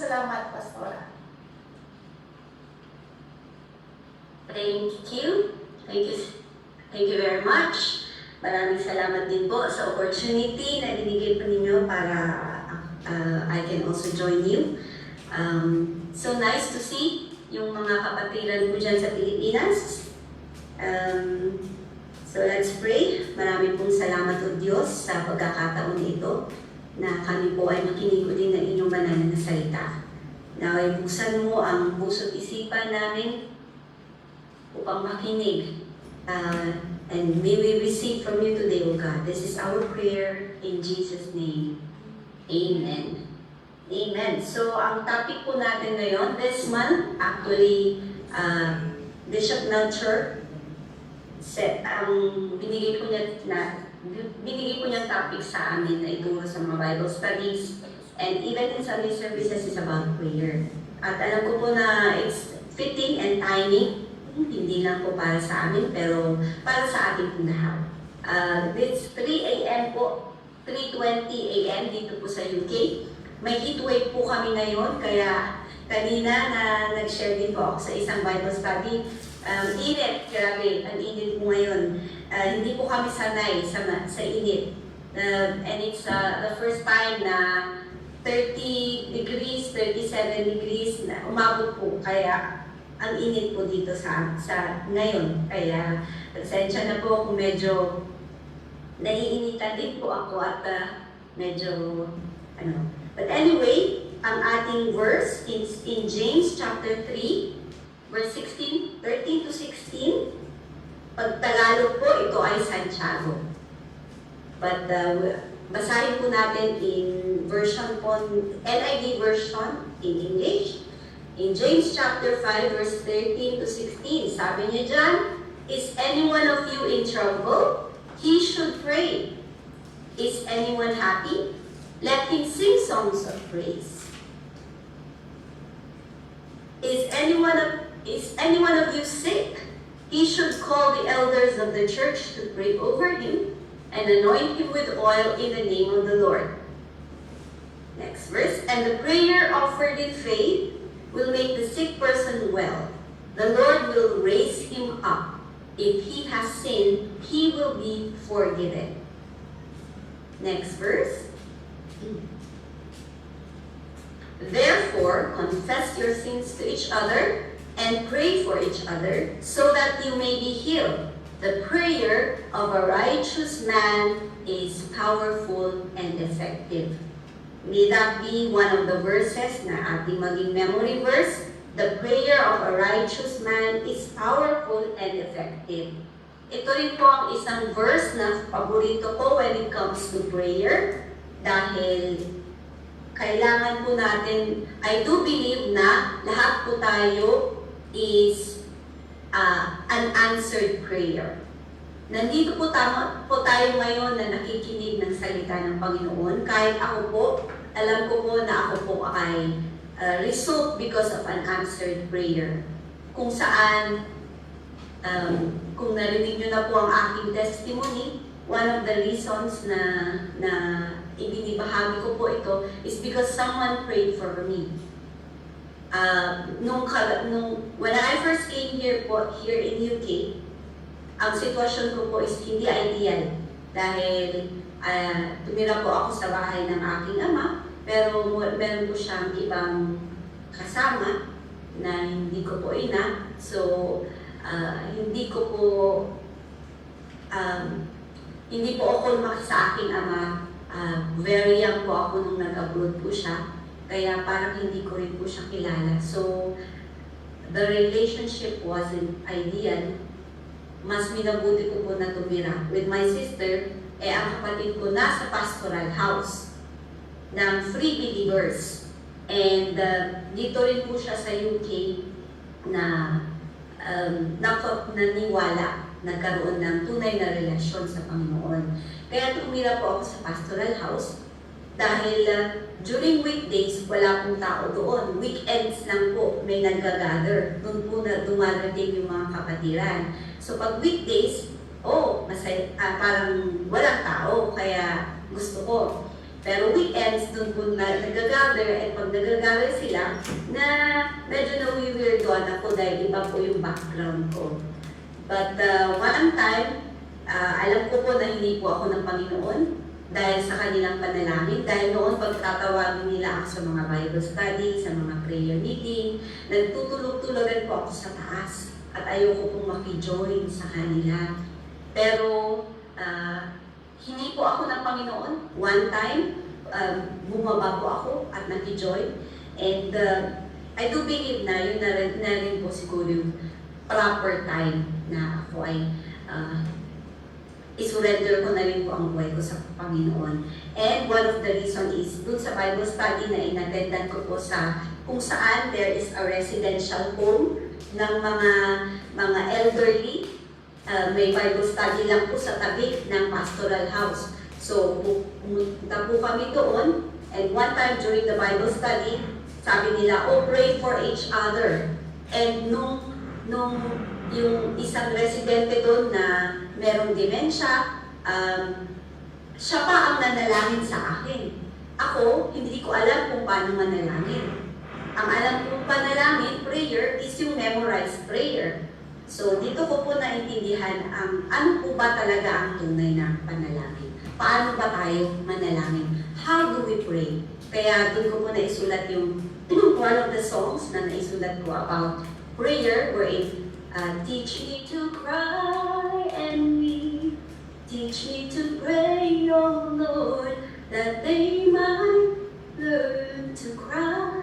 salamat, Pastora. Thank you. Thank you very much. Maraming salamat din po sa opportunity na binigay po ninyo para I can also join you. So nice to see yung mga kapatiran ko dyan sa Pilipinas. So let's pray. Maraming pong salamat o Diyos sa pagkakataon ito na kami po ay makinig din ng inyong banal na salita. Naway buksan mo ang puso't isipan namin upang makinig. And may we receive from you today, O God. This is our prayer in Jesus' name. Amen. Amen. So, ang topic po natin ngayon, this month, actually, Bishop Melcher, ang binigay po niya topic sa amin na ituro sa mga Bible studies, and even in Sunday services is about prayer. At alam ko po na it's fitting and timing, hindi lang po para sa amin, pero para sa ating po lahat. It's 3 a.m. po, 3:20 a.m. dito po sa UK. May heatwave po kami ngayon, kaya kanina na nag-share din po ako sa isang Bible study. Init, grabe, ang init po ngayon. Hindi po kami sanay sa init. And it's the first time na 30 degrees, 37 degrees na umabot po, kaya ang init po dito sa ngayon. Kaya, pasensya na po kung medyo naiinitan din po ako at medyo, But anyway, ang ating verse is in James chapter 3, verse 13 to 16. Pag Tagalog po, ito ay Santiago. But basahin po natin in version po, NIV version in English. In James chapter 5, verse 13 to 16, sabi niya dyan, is any one of you in trouble? He should pray. Is anyone happy? Let him sing songs of praise. Is any one of you sick? He should call the elders of the church to pray over him and anoint him with oil in the name of the Lord. Next verse, and the prayer offered in faith will make the sick person well. The Lord will raise him up. If he has sinned, he will be forgiven. Next verse. Therefore, confess your sins to each other and pray for each other so that you may be healed. The prayer of a righteous man is powerful and effective. May that be one of the verses na ating maging memory verse. The prayer of a righteous man is powerful and effective. Ito rin po ang isang verse na paborito ko when it comes to prayer. Dahil kailangan po natin, I do believe na lahat po tayo is unanswered prayer. Nandito po tayo ngayon na nakikinig ng salita ng Panginoon. Kahit ako po, alam ko po na ako po ay result because of an answered prayer. Kung saan, kung narinig nyo na po ang aking testimony, one of the reasons na ibinibahagi ko po ito is because someone prayed for me. When I first came here in UK, ang sitwasyon ko po is hindi ideal dahil tumira po ako sa bahay ng aking ama, pero meron po siyang ibang kasama na hindi ko po ina. So, hindi po ako lumaki sa aking ama. Very young po ako nung nag-abroad po siya. Kaya parang hindi ko rin po siya kilala. So, the relationship wasn't ideal. Mas minabuti ko po na tumira with my sister. Ang kapatid ko nasa pastoral house ng free believers. And dito rin po siya sa UK na naniwala, nagkaroon ng tunay na relasyon sa Panginoon. Kaya tumira po ako sa pastoral house dahil during weekdays, wala pong tao doon. Weekends lang po may nag-gather. Doon po na dumarating yung mga kapatiran. So pag weekdays, masaya, parang walang tao. Kaya gusto ko. Pero weekends, doon po nag-gather, at pag nag-gather sila, na medyo na-weirdoan ako dahil iba po yung background ko. But one time, alam ko po na hindi po ako ng Panginoon dahil sa kanilang panalangin. Dahil noon pagtatawagin nila ako sa mga Bible study, sa mga prayer meeting, nagtutulog-tulogan po ako sa taas at ayoko pong maki-join sa kanila. Pero hindi po ako ng Panginoon. One time, bumaba po ako at naki-join. And I do believe na yun na rin po siguro yung proper time na ako ay isurrender ko na rin po ang buhay ko sa Panginoon. And one of the reason is dun sa Bible study na inattendan ko po sa kung saan there is a residential home ng mga elderly. May Bible study lang po sa tabi ng pastoral house. So, pumunta po kami doon. And one time during the Bible study, sabi nila, oh, pray for each other. And nung yung isang residente doon na merong demensya, siya pa ang nanalangin sa akin. Ako, hindi ko alam kung paano manalangin. Ang alam kong panalangin, prayer, is yung memorized prayer. So, dito ko po naintindihan ano po ba talaga ang tunay na panalangin. Paano ba tayo manalangin? How do we pray? Kaya doon ko po naisulat yung one of the songs na naisulat ko about prayer, wherein teach me to cry and weep. Teach me to pray, oh Lord, that they might learn to cry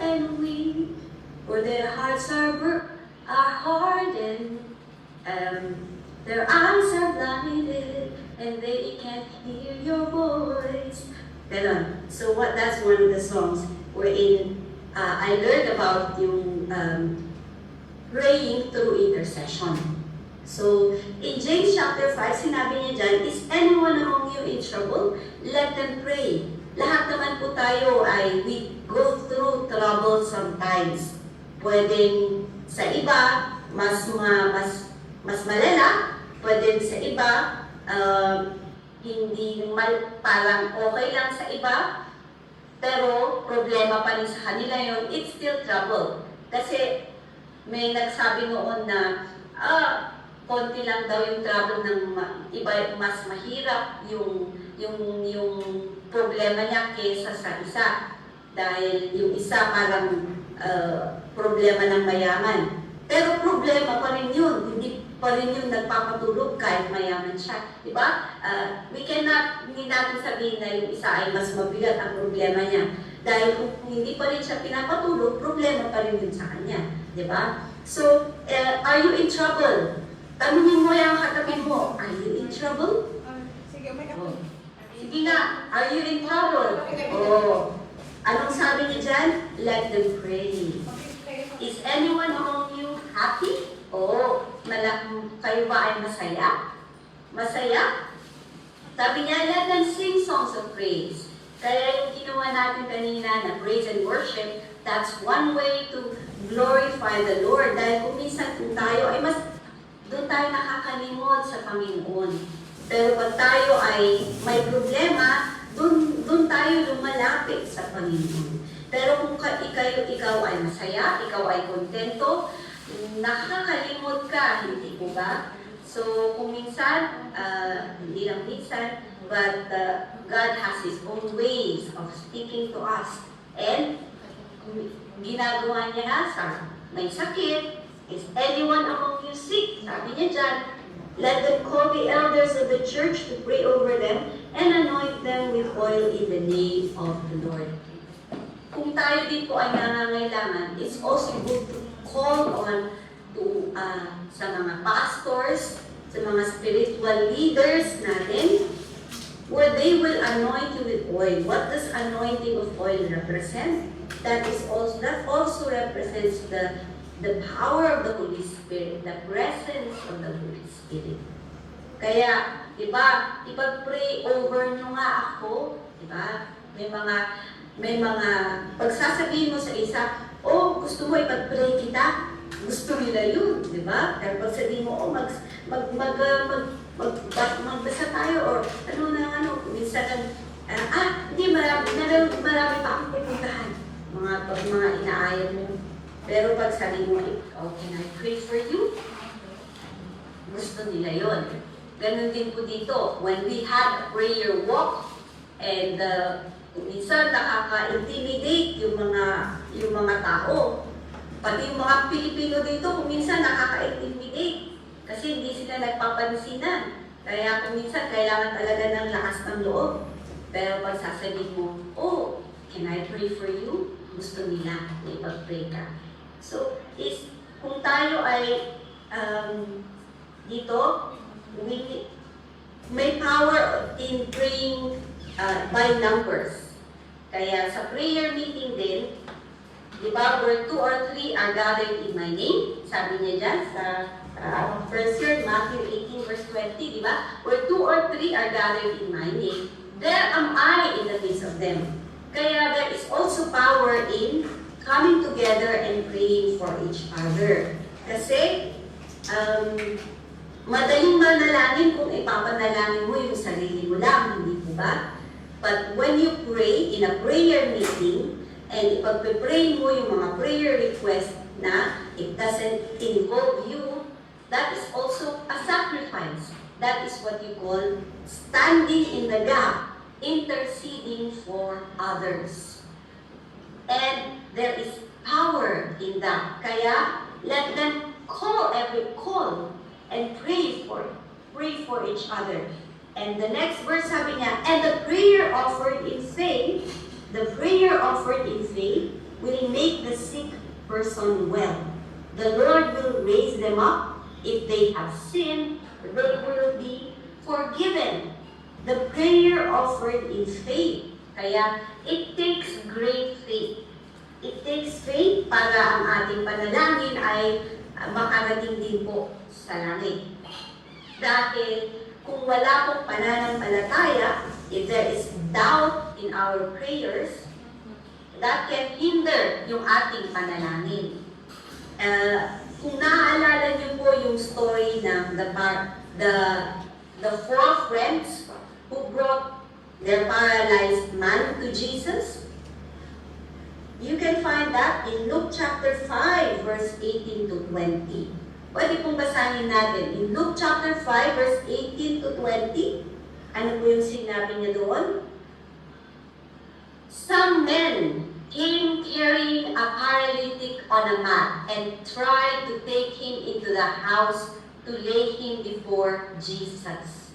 and weep. For their hearts are hardened, their eyes are blinded, and they can't hear your voice. Ganon. So that's one of the songs wherein I learned about yung praying through intercession. So, in James chapter 5, sinabi niya dyan, is anyone among you in trouble? Let them pray. Lahat naman po tayo we go through trouble sometimes. Pwedeng sa iba, mas malala. Pwedeng sa iba, parang okay lang sa iba, pero problema pa rin sa kanila yun, it's still trouble. Kasi, may nagsabi noon na konti lang daw yung trouble ng iba, mas mahirap yung problema niya kaysa sa isa. Dahil yung isa parang problema ng mayaman. Pero problema pa rin yun. Hindi pa rin yung nagpapatulog kahit mayaman siya. Diba? Hindi natin sabihin na yung isa ay mas mabigat ang problema niya. Dahil kung hindi pa rin siya pinapatulog, problema pa rin yun sa kanya. Diba? So, are you in trouble? Tanungin mo yung katabi mo, are you in trouble? Sige, umay ka. Oh. Sige nga, are you in trouble? Oh. Anong sabi niya dyan? Let them pray. Is anyone among you happy? Oh, kayo ba ay masaya? Masaya? Sabi niya, let them sing songs of praise. Kaya yung ginawa natin kanina na praise and worship, that's one way to glorify the Lord. Dahil kung minsan kung tayo ay doon tayo nakakalimot sa Panginoon. Pero pag tayo ay may problema, doon tayo lumalapit sa Panginoon. Pero kung ikaw ay masaya, ikaw ay kontento, nakakalimot ka, hindi po ba? So kung minsan, hindi lang minsan, but God has His own ways of speaking to us. And ginagawa niya nga sa may sakit, is anyone among you sick? Sabi niya dyan, let them call the elders of the church to pray over them and anoint them with oil in the name of the Lord. Kung tayo din po ay nangangailangan, it's also good to call on sa mga pastors, sa mga spiritual leaders natin, where they will anoint you with oil. What does anointing of oil represent? That also represents the power of the Holy Spirit, the presence of the Holy Spirit. Kaya, di ba, ipag-pray over nyo nga ako, di ba? May mga pagsasabihin mo sa isa, oh, gusto mo ipag-pray kita? Gusto nila yun, di ba? Kaya pagsabihin mo, oh, magbasa tayo, or minsan Hindi, marami pa akong pupuntahan. Mga inaayaw mo. Pero pag sabi mo, oh, can I pray for you? Gusto nila yon. Ganon din po dito. When we had a prayer walk, and minsan nakaka-intimidate yung mga tao. Pati yung mga Pilipino dito, kung minsan nakaka-intimidate. Kasi hindi sila nagpapansinan. Kaya kung minsan kailangan talaga ng lakas ng loob. Pero pag sasabihin mo, oh, can I pray for you? Gusto nila na ipag-pray ka. So, kung tayo ay dito, may power in praying by numbers. Kaya sa prayer meeting din, di ba, where 2 or 3 are gathered in my name, sabi niya dyan sa first year, Matthew 18 verse 20, di ba? Where 2 or 3 are gathered in my name, there am I in the midst of them. Kaya there is also power in coming together and praying for each other. Kasi, madaling manalangin kung ipapanalangin mo yung sarili mo lang, hindi po ba? But when you pray in a prayer meeting, and ipagpe-pray mo yung mga prayer request na it doesn't involve you, that is also a sacrifice. That is what you call standing in the gap, interceding for others. And there is power in that. Kaya, let them call and pray for each other. And the next verse sabi niya, and the prayer offered in faith will make the sick person well. The Lord will raise them up. If they have sinned, they will be forgiven. The prayer offered in faith. Kaya, it takes great faith. It takes faith para ang ating panalangin ay makarating din po sa langit. Dahil kung wala pong pananampalataya, if there is doubt in our prayers, that can hinder yung ating panalangin. Kung naaalala niyo po yung story ng the 4 friends who brought their paralyzed man to Jesus, you can find that in Luke chapter 5, verse 18 to 20. Pwede pong basahin natin. In Luke chapter 5, verse 18 to 20, ano po yung sinabi niya doon? Some men came carrying a paralytic on a mat and tried to take him into the house to lay him before Jesus.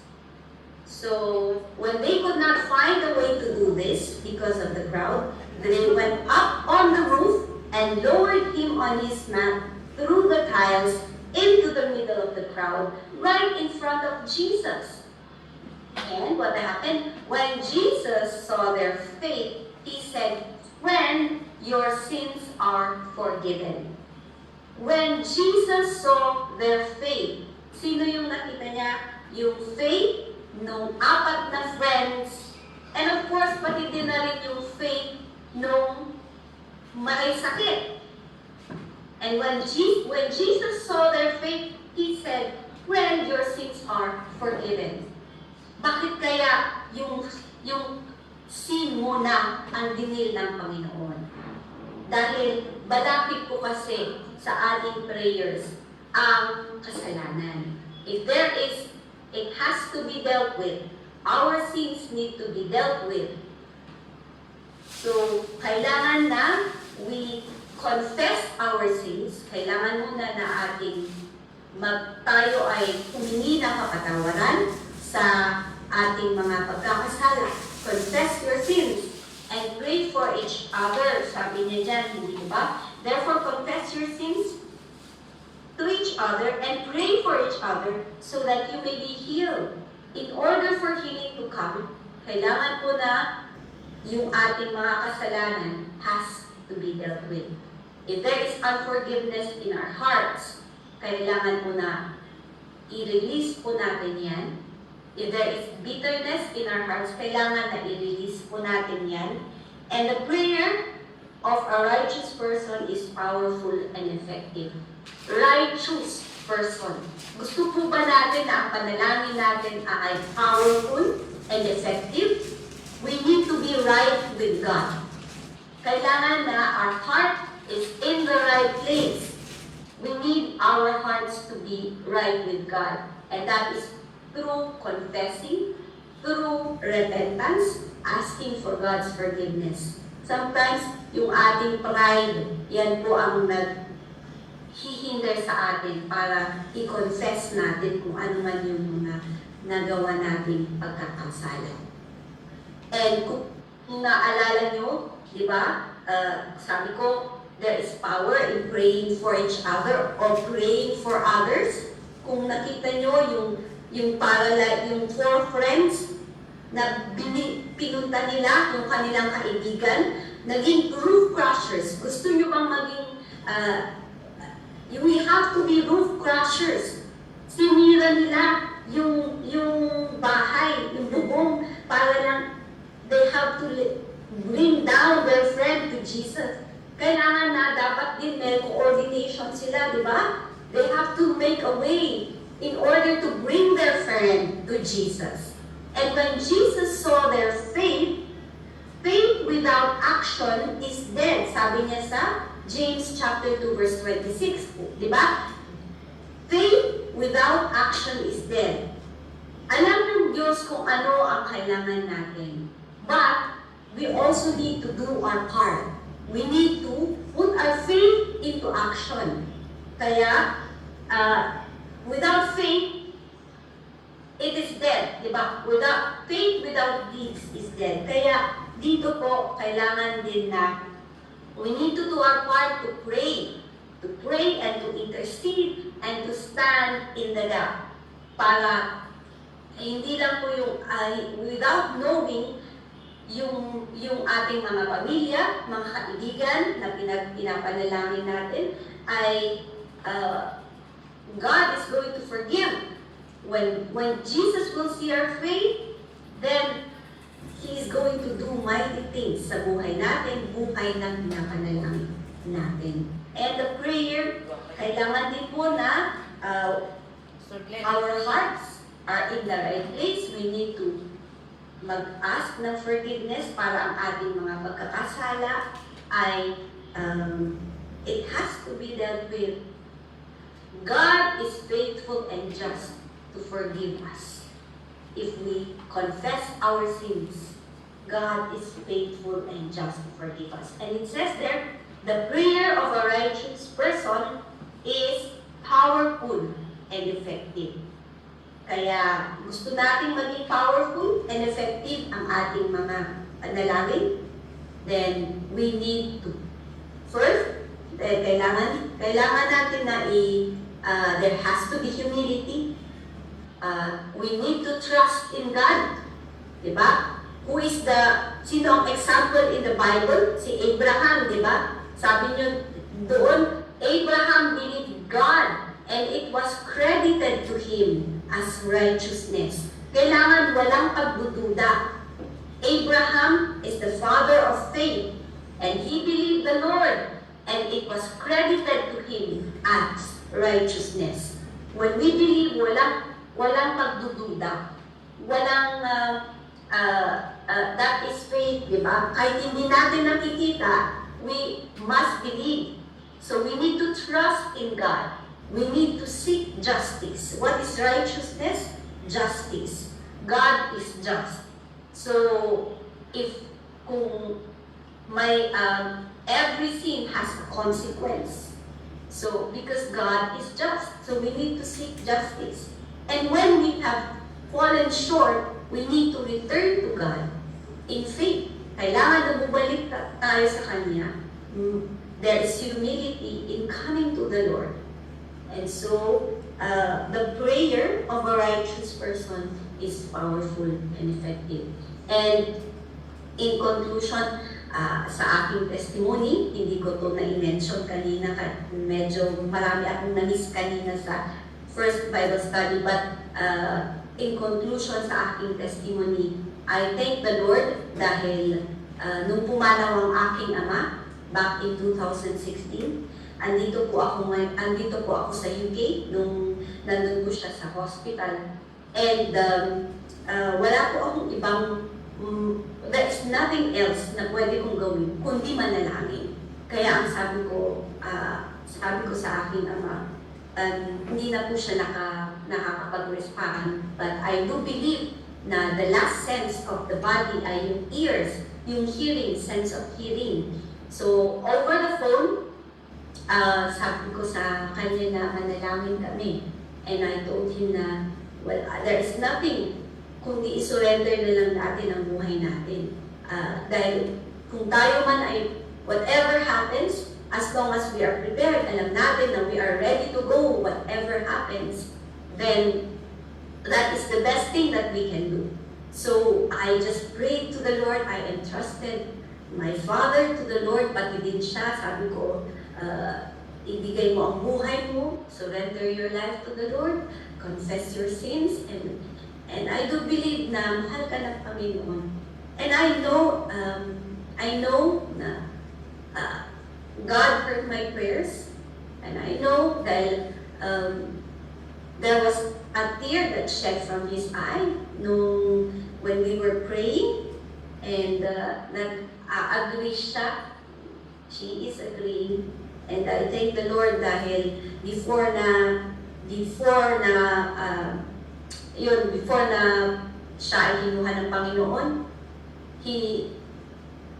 So, when they could not find a way to do this because of the crowd, they went up on the roof and lowered him on his mat through the tiles into the middle of the crowd, right in front of Jesus. And what happened? When Jesus saw their faith, he said, "Friend, your sins are forgiven." When Jesus saw their faith, sino yung nakita niya? Yung faith nung 4 na friends, and of course, pati din na rin yung faith nung may sakit. And when Jesus saw their faith, he said, "Friend, your sins are forgiven." Bakit kaya yung sin mo na ang dinil ng Panginoon? Dahil malapit po kasi sa ating prayers ang kasalanan. If there is, it has to be dealt with. Our sins need to be dealt with. So, kailangan na we confess our sins. Kailangan muna na tayo ay humingi ng kapatawaran sa ating mga pagkakasala. Confess your sins and pray for each other. Sabi niya dyan, hindi ba? Therefore, confess your sins to each other and pray for each other so that you may be healed. In order for healing to come, kailangan po na yung ating mga kasalanan has to be dealt with. If there is unforgiveness in our hearts, kailangan po na i-release po natin yan. If there is bitterness in our hearts, kailangan na i-release po natin yan. And the prayer of a righteous person is powerful and effective. Righteous person. Gusto po ba natin na ang panalangin natin ay powerful and effective? we need to be right with God. Kailangan na our heart is in the right place. We need our hearts to be right with God. And that is through confessing, through repentance, asking for God's forgiveness. Sometimes, yung ating pride, yan po ang naghihinder sa atin para i-confess natin kung ano man yung mga nagawa nating pagkakasala. And kung naalala nyo, di ba, sabi ko, there is power in praying for each other or praying for others. Kung nakita nyo yung four friends na pinunta nila yung kanilang kaibigan, naging roof crushers. Gusto nyo bang maging, we have to be roof crushers. Sinira nila yung bahay, yung bubong, para lang they have to bring down their friend to Jesus. Kailangan na dapat din may coordination sila, di ba? They have to make a way in order to bring their friend to Jesus. And when Jesus saw their faith, faith without action is dead. Sabi niya sa James chapter 2 verse 26, di ba? Faith without action is dead. Alam ng Diyos kung ano ang kailangan natin. But we also need to do our part. We need to put our faith into action. Kaya, without faith, it is dead. Diba? Without faith, without deeds is dead. Kaya, dito po, kailangan din na we need to do our part to pray and to intercede and to stand in the gap. Para, hindi lang po yung, without knowing, yung ating mga pamilya, mga kaibigan na pinapanalangin natin ay God is going to forgive. When Jesus will see our faith, then He is going to do mighty things sa buhay natin, buhay ng pinapanalangin natin. And the prayer, kailangan din po na our hearts are in the right place. We need to mag-ask ng forgiveness para ang ating mga pagkakasala ay it has to be dealt with. God is faithful and just to forgive us. If we confess our sins, God is faithful and just to forgive us. And it says there, the prayer of a righteous person is powerful and effective. Kaya gusto nating maging powerful and effective ang ating mga panalangin, then we need to first, kailangan natin na there has to be humility. We need to trust in God. Diba? Sino ang example in the Bible? Si Abraham, diba? Sabi niyo doon, Abraham believed God and it was credited to him as righteousness. Kailangan walang pagdududa. Abraham is the father of faith, and he believed the Lord, and it was credited to him as righteousness. When we believe, walang pagdududa. That is faith, di ba? Kahit hindi natin nakikita, we must believe. So we need to trust in God. We need to seek justice. What is righteousness? Justice. God is just. So, kung may, every sin has a consequence. So, because God is just, so we need to seek justice. And when we have fallen short, we need to return to God in faith. Kailangan na bumalik tayo sa Kanya. There is humility in coming to the Lord. And so, the prayer of a righteous person is powerful and effective. And in conclusion, sa aking testimony, hindi ko to na-mention kanina, medyo marami akong na-miss kanina sa first Bible study, but in conclusion sa aking testimony, I thank the Lord dahil nung pumanaw ang aking ama back in 2016, andito po ako sa UK nung nandun po siya sa hospital. And wala po akong ibang there is nothing else na pwede kong gawin kundi manalangin. Kaya ang sabi ko sa aking ama, hindi na po siya nakakapag-respond. But I do believe na the last sense of the body ay yung ears, yung hearing, sense of hearing. So, over the phone, sabi ko sa kanya na manalangin kami. And I told him na, well, there is nothing kundi isurrender na lang natin ang buhay natin. Dahil kung tayo man ay whatever happens, as long as we are prepared, alam natin na we are ready to go, whatever happens, then that is the best thing that we can do. So I just prayed to the Lord, I entrusted my father to the Lord, pati din siya, sabi ko, ibigay mo ang buhay mo, surrender your life to the Lord, confess your sins, and I do believe na mahal ka ng Panginoon. And I know na God heard my prayers, and I know that there was a tear that shed from his eye when we were praying, and nag-agree siya. She is agreeing, and I thank the Lord dahil before na siya ay kinuha ng Panginoon,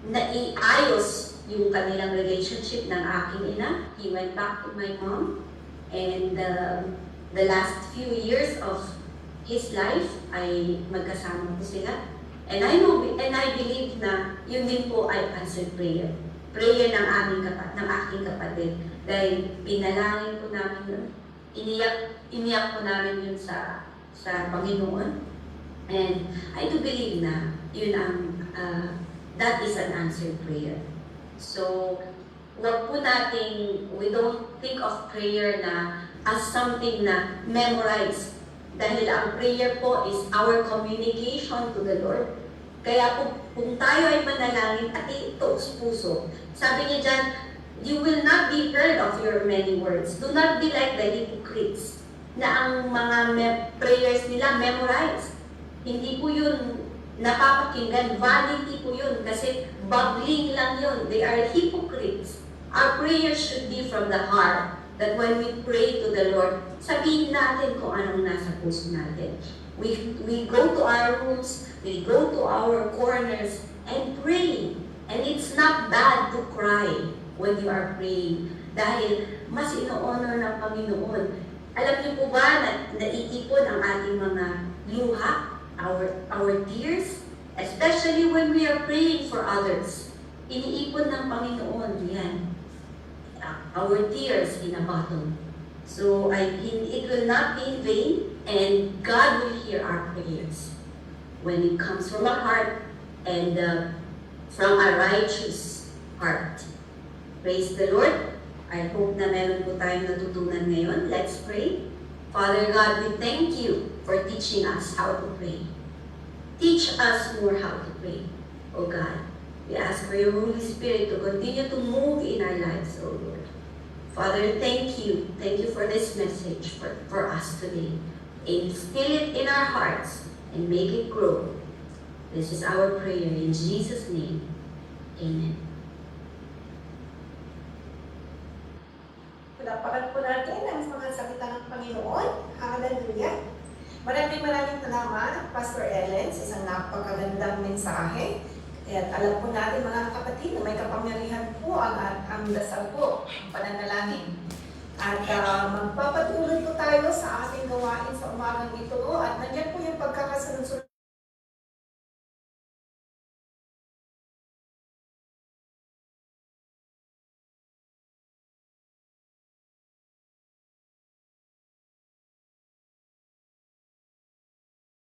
naiayos yung kanilang relationship ng aking ina. He went back to my mom, and the last few years of his life ay magkasama po sila. And I believe na yun din po ay answered prayer. Prayer ng aking kapatid. Dahil pinalangin po namin yun. Iniyak po namin yun sa Panginoon. And I do believe na yun that is an answered prayer. So, wag po we don't think of prayer na as something na memorize. Dahil ang prayer po is our communication to the Lord. Kaya kung tayo ay manalangin at ito sa puso, sabi niya dyan, you will not be heard of your many words. Do not be like the hypocrites na ang mga prayers nila memorized. Hindi po yun napapakinggan, vanity po yun kasi bubbling lang yun. They are hypocrites. Our prayers should be from the heart, that when we pray to the Lord, sabihin natin kung anong nasa puso natin. We go to our rooms, we go to our corners and pray. And it's not bad to cry when you are praying dahil mas ino-honor ng Panginoon. Alam niyo po ba na naiipon ang ating mga luha, our tears, especially when we are praying for others. Iniipon ng Panginoon yan. Our tears in a bottle. So it will not be in vain, and God will hear our prayers when it comes from our heart and from a righteous heart. Praise the Lord. I hope na meron po tayong natutunan ngayon. Let's pray. Father God, we thank you for teaching us how to pray. Teach us more how to pray, O God. We ask for your Holy Spirit to continue to move in our lives, O Lord. Father, thank you. Thank you for this message for us today. Instill it in our hearts and make it grow. This is our prayer in Jesus' name. Amen. Palapakan po natin ang mga salita ng Panginoon. Hallelujah. Maraming salamat, Pastor Ellen, sa isang napakagandang mensahe. At alam po natin mga kapatid na may kapangyarihan po ang dasal po, ang pananalangin. At magpapatuloy po tayo sa ating gawain sa umagang ito at nandiyan po yung pagkakasunod-sunod